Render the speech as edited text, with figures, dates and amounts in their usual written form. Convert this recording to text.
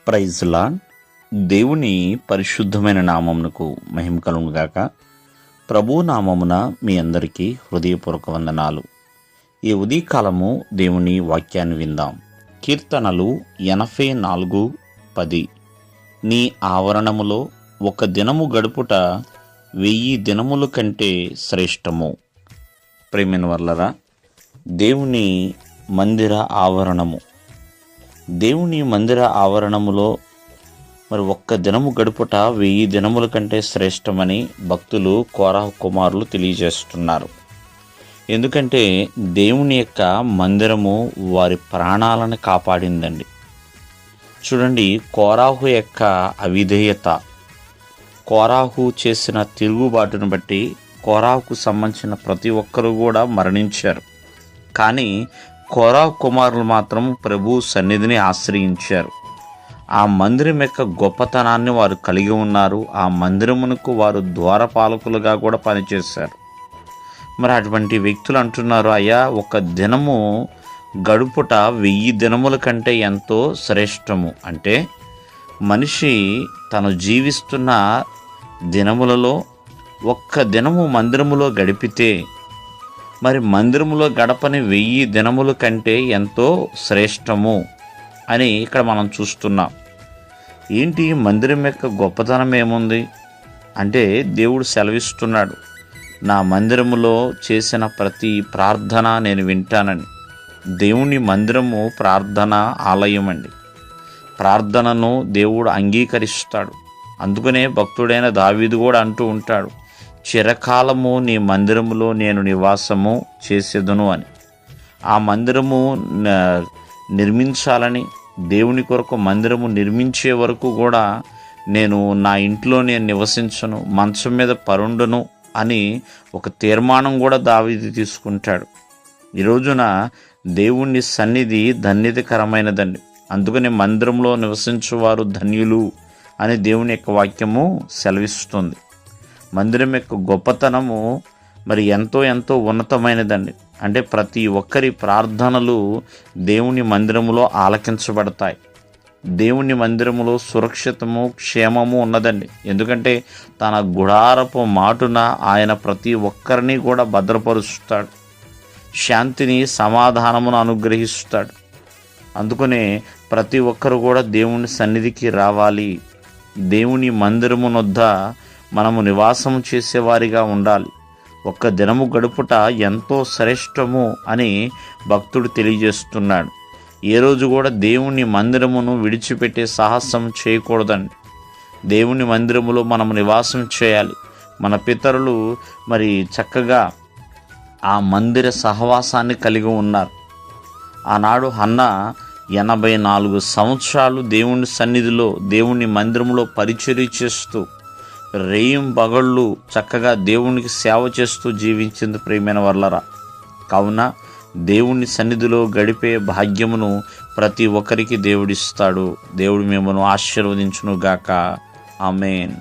Praise lord. దేవుని పరిశుద్ధమైన నామమునకు మహిమ కలుగును గాక. ప్రభు నామమున మీ అందరికీ హృదయపూర్వక వందనాలు. ఈ ఉదయకాలము దేవుని వాక్యాన్ని విందాం. కీర్తనలు 84:10. నీ ఆవరణములో ఒక దినము గడుపుట 1000 దినముల కంటే శ్రేష్టము. ప్రేమైన వర్లరా, దేవుని మందిర ఆవరణము, దేవుని మందిర ఆవరణములో మరి ఒక్క దినము గడుపుట 1000 దినముల కంటే శ్రేష్టమని భక్తులు కోరాహు కుమారులు తెలియజేస్తున్నారు. ఎందుకంటే దేవుని యొక్క మందిరము వారి ప్రాణాలను కాపాడిందండి. చూడండి, కోరాహు యొక్క అవిధేయత, కోరాహు చేసిన తిరుగుబాటును బట్టి కోరాహుకు సంబంధించిన ప్రతి ఒక్కరూ కూడా మరణించారు. కానీ కోరాహు కుమారులు మాత్రం ప్రభు సన్నిధిని ఆశ్రయించారు. ఆ మందిరం యొక్క గొప్పతనాన్ని వారు కలిగి ఉన్నారు. ఆ మందిరమునకు వారు ద్వారపాలకులుగా కూడా పనిచేశారు. మరి అటువంటి వ్యక్తులు అంటున్నారు, అయ్యా, ఒక దినము గడుపుట 1000 దినముల కంటే ఎంతో శ్రేష్టము. అంటే మనిషి తను జీవిస్తున్న దినములలో ఒక్క దినము మందిరములో గడిపితే మరి మందిరములో గడపని 1000 దినముల కంటే ఎంతో శ్రేష్టము అని ఇక్కడ మనం చూస్తున్నాం. ఏంటి మందిరం యొక్క గొప్పతనం ఏముంది అంటే, దేవుడు సెలవిస్తున్నాడు, నా మందిరములో చేసిన ప్రతి ప్రార్థన నేను వింటానని. దేవుని మందిరము ప్రార్థన ఆలయం అండి. ప్రార్థనను దేవుడు అంగీకరిస్తాడు. అందుకనే భక్తుడైన దావీదు కూడా అంటూ ఉంటాడు, చిరకాలము నీ మందిరములో నేను నివాసము చేసేదను అని. ఆ మందిరము నిర్మించాలని, దేవుని కొరకు మందిరము నిర్మించే వరకు కూడా నేను నా ఇంట్లో నేను నివసించను, మంచం మీద పరుండును అని ఒక తీర్మానం కూడా దావీదు తీసుకుంటాడు. ఈ రోజున దేవుని సన్నిధి ధన్యతకరమైనదండి. అందుకని మందిరంలో నివసించువారు ధన్యులు అని దేవుని యొక్క వాక్యము సెలవిస్తుంది. మందిరం యొక్క గొప్పతనము మరి ఎంతో ఎంతో ఉన్నతమైనదండి. అంటే ప్రతి ఒక్కరి ప్రార్థనలు దేవుని మందిరములో ఆలకించబడతాయి. దేవుని మందిరములో సురక్షితము, క్షేమము ఉన్నదండి. ఎందుకంటే తన గుడారపు మాటున ఆయన ప్రతి ఒక్కరిని కూడా భద్రపరుస్తాడు, శాంతిని, సమాధానమును అనుగ్రహిస్తాడు. అందుకనే ప్రతి ఒక్కరు కూడా దేవుని సన్నిధికి రావాలి. దేవుని మందిరమునొద్ద మనము నివాసము చేసేవారిగా ఉండాలి. ఒక్క దినము గడుపుట ఎంతో శ్రేష్టము అని భక్తుడు తెలియజేస్తున్నాడు. ఏ రోజు కూడా దేవుని మందిరమును విడిచిపెట్టే సాహసం చేయకూడదండి. దేవుని మందిరములో మనము నివాసం చేయాలి. మన పితరులు మరి చక్కగా ఆ మందిర సహవాసాన్ని కలిగి ఉన్నారు. ఆనాడు హన్నా 84 సంవత్సరాలు దేవుని సన్నిధిలో, దేవుని మందిరంలో పరిచర్య చేస్తూ, రేయం పగళ్ళు చక్కగా దేవునికి సేవ చేస్తూ జీవించింది. ప్రియమైన వర్లరా, కావున దేవుని సన్నిధిలో గడిపే భాగ్యమును ప్రతి ఒక్కరికి దేవుడిస్తాడు. దేవుడు మిమ్మల్ని ఆశీర్వదించును గాక. ఆమేన్.